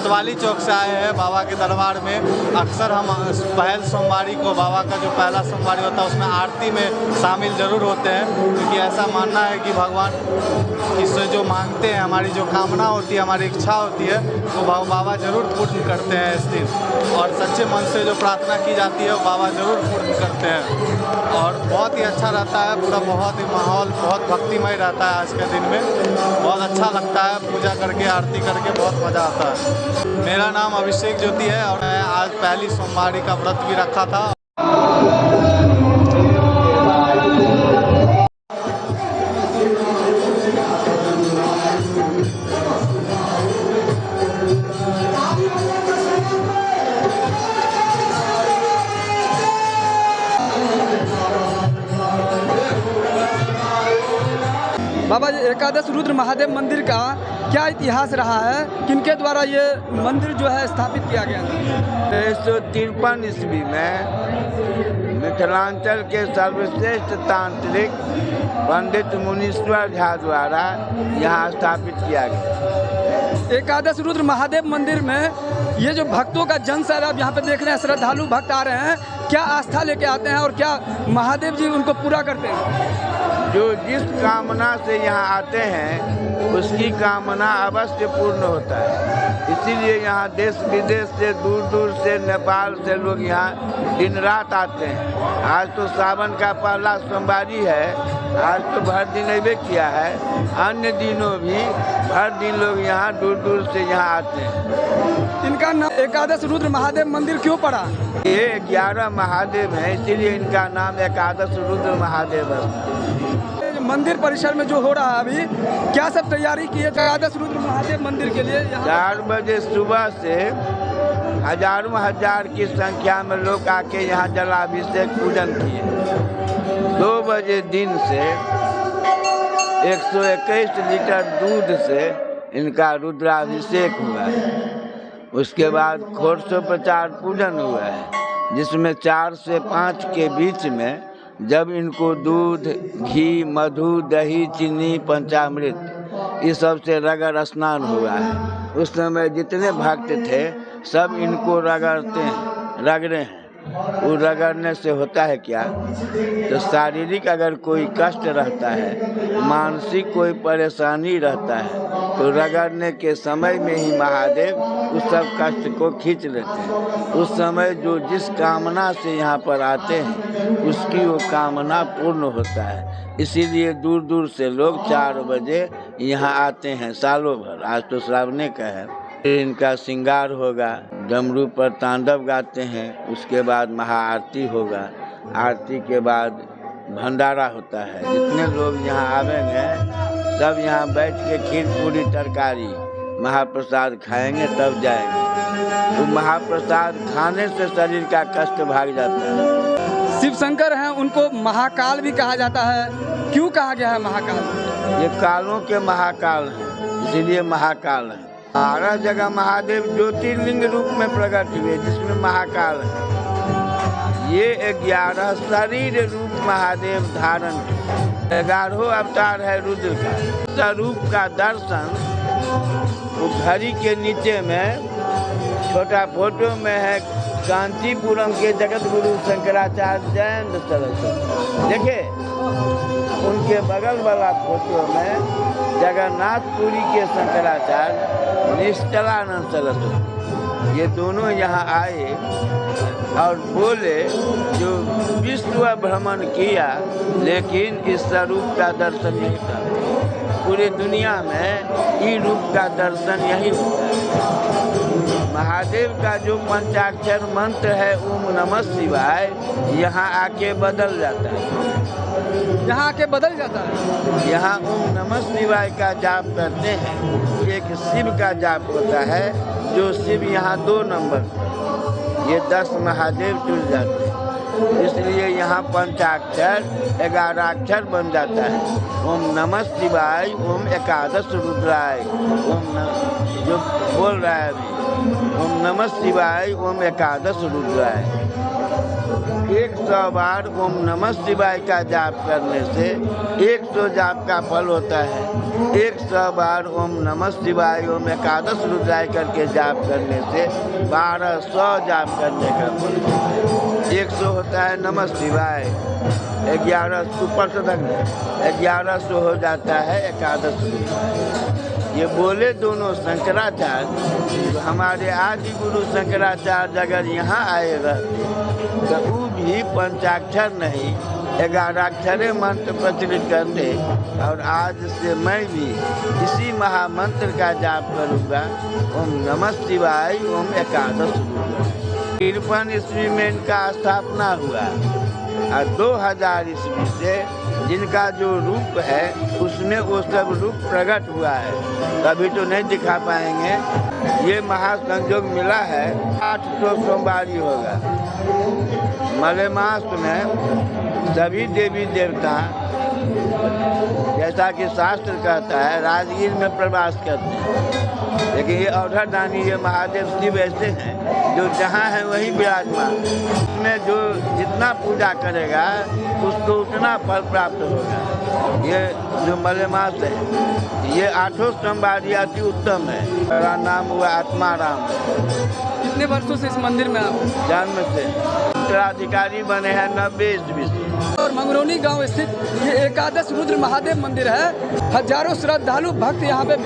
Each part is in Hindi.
कोतवाली चौक से आए हैं बाबा के दरबार में। अक्सर हम पहल सोमवारी को बाबा का जो पहला सोमवारी होता है उसमें आरती में शामिल ज़रूर होते हैं, क्योंकि ऐसा मानना है कि भगवान इससे जो मांगते हैं, हमारी जो कामना होती है, हमारी इच्छा होती है, वो बाबा ज़रूर पूर्ण करते हैं इस दिन। और सच्चे मन से जो प्रार्थना की जाती है वो बाबा ज़रूर पूर्ण करते हैं। और बहुत ही अच्छा रहता है, पूरा बहुत ही माहौल बहुत भक्तिमय रहता है। आज के दिन में बहुत अच्छा लगता है, पूजा करके आरती करके बहुत मज़ा आता है। मेरा नाम अभिषेक ज्योति है और मैं आज पहली सोमवारी का व्रत भी रखा था। बाबा जी, एकादश रुद्र महादेव मंदिर का क्या इतिहास रहा है? किनके द्वारा ये मंदिर जो है स्थापित किया गया था? 1953 ईस्वी में मिथिलांचल के सर्वश्रेष्ठ तांत्रिक पंडित मुनीश्वर झा द्वारा यहाँ स्थापित किया गया। एकादश रुद्र महादेव मंदिर में ये जो भक्तों का जन सैलाब यहाँ पे देख रहे हैं, श्रद्धालु भक्त आ रहे हैं, क्या आस्था लेके आते हैं और क्या महादेव जी उनको पूरा करते हैं? जो जिस कामना से यहाँ आते हैं उसकी कामना अवश्य पूर्ण होता है। इसीलिए यहाँ देश विदेश से दूर दूर से नेपाल से लोग यहाँ दिन रात आते हैं। आज तो सावन का पहला सोमवारी है, आज तो भर दिन अबे किया है, अन्य दिनों भी हर दिन लोग यहाँ दूर दूर से यहाँ आते हैं। इनका नाम एकादश रुद्र महादेव मंदिर क्यों पड़ा? ये 11 महादेव हैं, इसीलिए इनका नाम एकादश रुद्र महादेव है। मंदिर परिसर में जो हो रहा है अभी, क्या सब तैयारी की है एकादश रुद्र महादेव मंदिर के लिए? 4 बजे सुबह से हजारों हजार की संख्या में लोग आके यहाँ जलाभिषेक पूजन किए। 2 बजे दिन से 121 लीटर दूध से इनका रुद्राभिषेक हुआ है। उसके बाद घोरसोपचार पूजन हुआ है, जिसमें 4 से 5 के बीच में जब इनको दूध, घी, मधु, दही, चीनी, पंचामृत इस सब से रगड़ स्नान हुआ है। उस समय जितने भक्त थे सब इनको रगड़े हैं। वो रगड़ने से होता है क्या, तो शारीरिक अगर कोई कष्ट रहता है, मानसिक कोई परेशानी रहता है, तो रगड़ने के समय में ही महादेव उस सब कष्ट को खींच लेते हैं। उस समय जो जिस कामना से यहाँ पर आते हैं उसकी वो कामना पूर्ण होता है। इसीलिए दूर दूर से लोग 4 बजे यहाँ आते हैं सालों भर। आज तो श्रावणे का है। इनका श्रृंगार होगा, डमरू पर तांडव गाते हैं, उसके बाद महाआरती होगा, आरती के बाद भंडारा होता है। जितने लोग यहाँ आवेंगे सब यहाँ बैठ के खीर पूरी तरकारी महाप्रसाद खाएंगे तब जाएंगे। तो महाप्रसाद खाने से शरीर का कष्ट भाग जाता है। शिव शंकर हैं, उनको महाकाल भी कहा जाता है। क्यों कहा गया है महाकाल? ये कालों के महाकाल हैं, इसीलिए महाकाल है। 12 जगह महादेव ज्योतिर्लिंग रूप में प्रकट हुए, जिसमें महाकाल है। ये 11 शरीर रूप महादेव धारण, 11 अवतार है रुद्र का। स्वरूप का दर्शन वो घड़ी के नीचे में छोटा फोटो में है। कांचीपुरम के जगत गुरु शंकराचार्य जयंत सरस्वती देखे, उनके बगल वाला फोटो में जगन्नाथपुरी के शंकराचार्य निष्कलानंद सरस्वती, ये दोनों यहाँ आए और बोले जो विश्व भ्रमण किया, लेकिन इस स्वरूप का दर्शन नहीं था। पूरी दुनिया में ई रूप का दर्शन यही होता है। महादेव का जो पंचाक्षर मंत्र है ओम नमः शिवाय, यहाँ आके बदल जाता है। यहाँ आके बदल जाता है। यहाँ ओम नमः शिवाय का जाप करते हैं। एक शिव का जाप होता है, जो शिव यहाँ 2 नंबर, ये 10 महादेव जुड़ जाते हैं। इसलिए यहाँ पंचाक्षर 11 अक्षर बन जाता है। ओम नमः शिवाय, ओम एकादश रुद्राय, जो बोल रहा है अभी, ओम नमः शिवाय, ओम एकादश रुद्राय। 100 बार ओम नमः शिवाय का जाप करने से 100 जाप का फल होता है। 100 बार ओम नमः शिवाय ओम एकादश रुद्राय करके जाप करने से 1200 जाप करने का फल होता है। 100 होता है नमः शिवाय, 11 ऊपर से तक 1100 हो जाता है एकादश रुद्राय। ये बोले दोनों शंकराचार्य। हमारे आदि गुरु शंकराचार्य अगर यहाँ आए रहते तो वो भी पंचाक्षर नहीं 11 अक्षरे मंत्र प्रचलित करते। और आज से मैं भी इसी महामंत्र का जाप करूँगा, ओम नमः शिवाय ओम एकादश रुद्राय। 53 ईस्वी में इनका स्थापना हुआ और 2000 ईस्वी से जिनका जो रूप है उसमें वो सब रूप प्रकट हुआ है। कभी तो नहीं दिखा पाएंगे। ये महासंयोग मिला है 800 सोमवारी होगा। मलेमास में सभी देवी देवता जैसा कि शास्त्र कहता है राजगीर में प्रवास करते हैं, लेकिन ये अवधरानी ये महादेव शिव ऐसे हैं जो जहाँ है वहीं विराजमान। इसमें जो जितना पूजा करेगा उसको उतना फल प्राप्त होगा। ये जो मलेमास है ये 8 सोमवारी अति उत्तम है। मेरा नाम हुआ आत्माराम। कितने वर्षों से इस मंदिर में आप? जन्म से। उत्तराधिकारी बने हैं 90 ईस्वी से। और मंगरौनी गांव स्थित ये एकादश रुद्र महादेव मंदिर है। हजारों श्रद्धालु भक्त यहाँ पे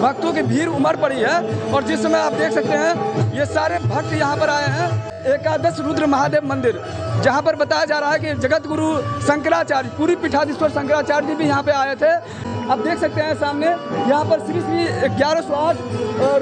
भक्तों की भीड़ उमड़ पड़ी है। और जिस समय आप देख सकते हैं ये सारे भक्त यहाँ पर आए हैं एकादश रुद्र महादेव मंदिर, जहाँ पर बताया जा रहा है कि जगत गुरु शंकराचार्य पूरी पीठाधीश्वर शंकराचार्य जी भी यहाँ पे आए थे। आप देख सकते हैं सामने यहाँ पर श्री श्री 1108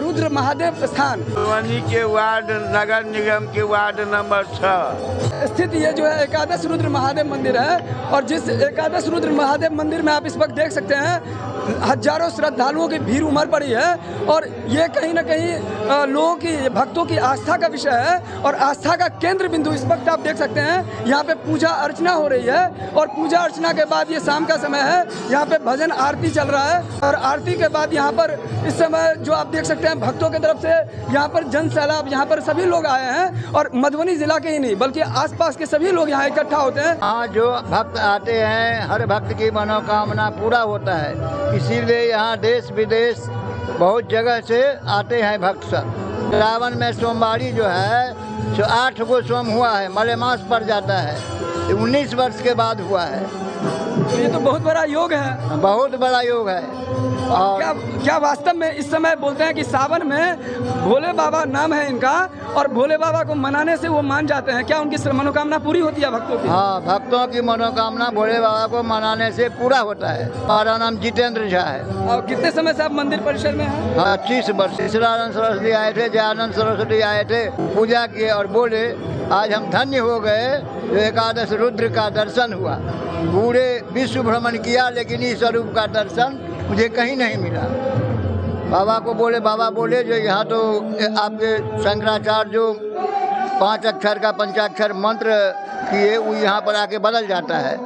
रुद्र महादेव स्थान मधुबनी के वार्ड नगर निगम के वार्ड नंबर 6 स्थित ये जो है एकादश रुद्र महादेव मंदिर है। और जिस एकादश रुद्र महादेव मंदिर में आप इस वक्त देख सकते हैं हजारों श्रद्धालुओं की भीड़ उमड़ पड़ी है। और ये कहीं ना कहीं लोगों की भक्तों की आस्था का विषय है और आस्था का केंद्र बिंदु। इस वक्त आप देख सकते हैं यहाँ पे पूजा अर्चना हो रही है और पूजा अर्चना के बाद ये शाम का समय है, यहाँ पे भजन आरती चल रहा है। और आरती के बाद यहाँ पर इस समय जो आप देख सकते हैं भक्तों की तरफ से यहाँ पर जन सैलाब, यहाँ पर सभी लोग आए हैं। और मधुबनी जिला के ही नहीं बल्कि आसपास के सभी लोग यहाँ इकट्ठा होते हैं। यहाँ जो भक्त आते हैं हर भक्त की मनोकामना पूरा होता है, इसीलिए यहाँ देश विदेश बहुत जगह से आते हैं भक्त सब। सावन में सोमवारी जो है जो 8 गो सोम हुआ है, मलेमास पड़ जाता है, 19 वर्ष के बाद हुआ है। ये तो बहुत बड़ा योग है, बहुत बड़ा योग है। और क्या वास्तव में इस समय बोलते हैं कि सावन में भोले बाबा नाम है इनका और भोले बाबा को मनाने से वो मान जाते हैं? क्या उनकी मनोकामना पूरी होती है भक्तों की? हाँ, भक्तों की मनोकामना भोले बाबा को मनाने से पूरा होता है। हमारा नाम जितेंद्र झा है। और कितने समय से आप मंदिर परिसर में हैं? हाँ, 30 वर्ष। ईश्वरानंद सरस्वती आए थे, जयानंद सरस्वती आए थे, पूजा किए और बोले आज हम धन्य हो गए जो एकादश रुद्र का दर्शन हुआ। पूरे विश्व भ्रमण किया लेकिन इस स्वरूप का दर्शन मुझे कहीं नहीं मिला। बाबा को बोले, बाबा बोले जो यहाँ तो आपके शंकराचार्य जो 5 अक्षर का पंचाक्षर मंत्र किए वो यहाँ पर आके बदल जाता है।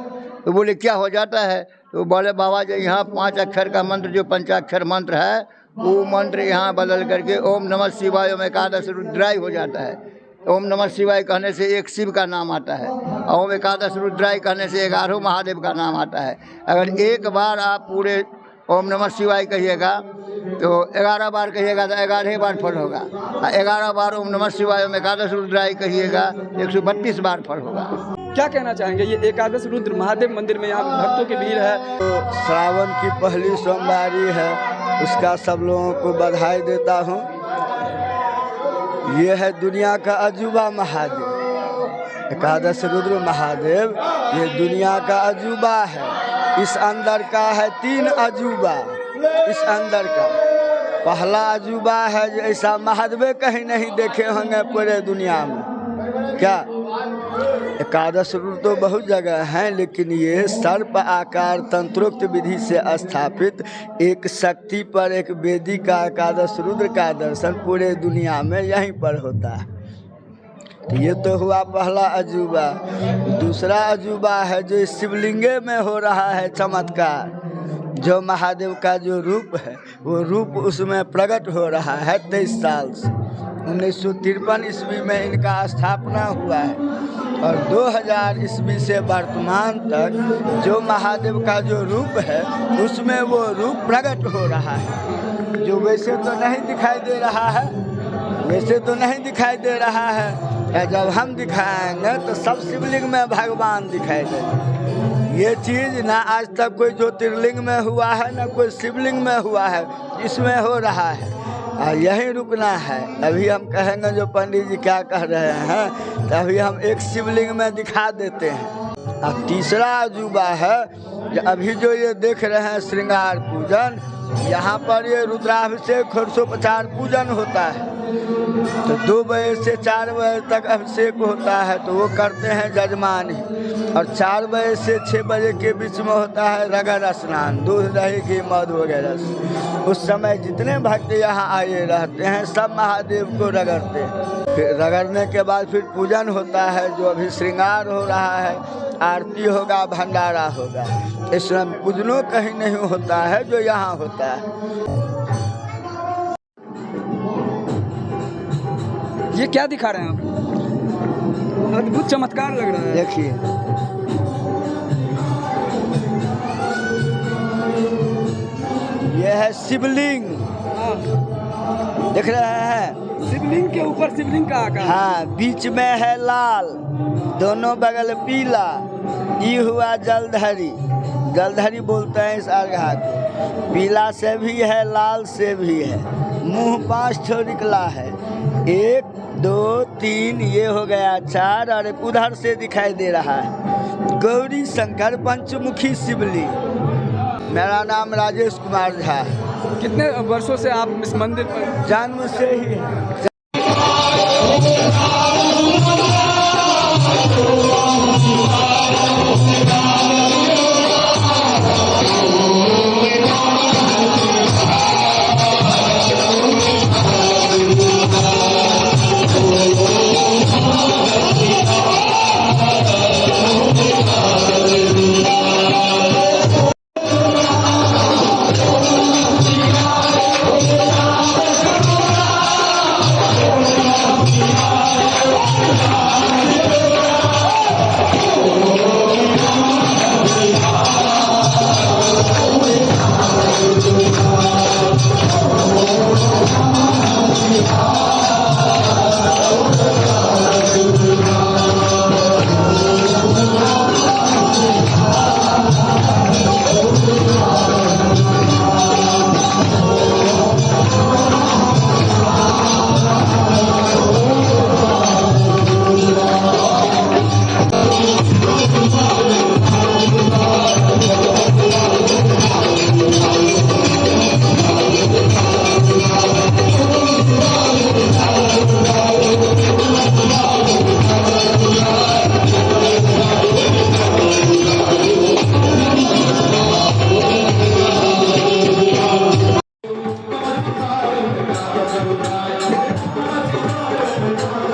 तो बोले क्या हो जाता है? तो बोले बाबा जो यहाँ 5 अक्षर का मंत्र जो पंचाक्षर मंत्र है वो मंत्र यहाँ बदल करके ओम नमः शिवाय ओम एकादश रुद्राय हो जाता है। ओम नमः शिवाय कहने से एक शिव का नाम आता है, ओम एकादश रुद्राय कहने से 11 महादेव का नाम आता है। अगर एक बार आप पूरे ओम नमः शिवाय कहिएगा तो 11 बार कहिएगा तो 11 बार फल होगा। 11 बार ओम नमः शिवाय ओम एकादश रुद्राय कहिएगा 132 बार फल होगा। क्या कहना चाहेंगे? ये एकादश रुद्र महादेव मंदिर में यहाँ भक्तों की भीड़ है। तो श्रावण की पहली सोमवारी है, उसका सब लोगों को बधाई देता हूँ। ये है दुनिया का अजूबा महादेव, एकादश रुद्र महादेव। ये दुनिया का अजूबा है। इस अंदर का है 3 अजूबा। इस अंदर का पहला अजूबा है जो ऐसा महादेव कहीं नहीं देखे होंगे पूरे दुनिया में। क्या एकादश रुद्र तो बहुत जगह हैं, लेकिन ये सर्प आकार तंत्रोक्त विधि से स्थापित एक शक्ति पर एक वेदी का एकादश रुद्र का दर्शन पूरे दुनिया में यहीं पर होता है। ये तो हुआ पहला अजूबा। दूसरा अजूबा है जो शिवलिंगे में हो रहा है चमत्कार। जो महादेव का जो रूप है वो रूप उसमें प्रकट हो रहा है 23 साल से। 1953 ईस्वी में इनका स्थापना हुआ है। और 2000 ईस्वी से वर्तमान तक जो महादेव का जो रूप है उसमें वो रूप प्रकट हो रहा है, जो वैसे तो नहीं दिखाई दे रहा है, वैसे तो नहीं दिखाई दे रहा है। जब हम दिखाएंगे तो सब शिवलिंग में भगवान दिखाई देंगे। ये चीज़ ना आज तक कोई ज्योतिर्लिंग में हुआ है ना कोई शिवलिंग में हुआ है, इसमें हो रहा है और यही रुकना है। अभी हम कहेंगे जो पंडित जी क्या कह रहे हैं, तो अभी हम एक शिवलिंग में दिखा देते हैं। और तीसरा अजूबा है अभी जो ये देख रहे हैं श्रृंगार पूजन, यहाँ पर ये रुद्राभिषेक 150 पूजन होता है। तो 2 बजे से 4 बजे तक अभिषेक होता है, तो वो करते हैं जजमान ही। और 4 बजे से 6 बजे के बीच में होता है रगड़ स्नान, दूध दही घी मध वगैरह से। उस समय जितने भक्त यहाँ आए रहते हैं सब महादेव को रगड़ते हैं। फिर रगड़ने के बाद फिर पूजन होता है, जो अभी श्रृंगार हो रहा है, आरती होगा, भंडारा होगा। इस समय पूजनों कहीं नहीं होता है जो यहाँ होता है। ये क्या दिखा रहे हैं आप? अद्भुत चमत्कार लग रहा है। देखिए यह है शिवलिंग, देख रहे हैं? शिवलिंग के ऊपर शिवलिंग का आकार। हाँ, बीच में है लाल, दोनों बगल पीला। ये हुआ जलधरी, जलधरी बोलते हैं इस अर्घा को। पीला से भी है, लाल से भी है। मुंह 5 ठो निकला है, 1 2 3, ये हो गया 4 और एक उधर से दिखाई दे रहा है। गौरी शंकर पंचमुखी शिवलिंग। मेरा नाम राजेश कुमार झा है। कितने वर्षों से आप इस मंदिर पर? जन्म से ही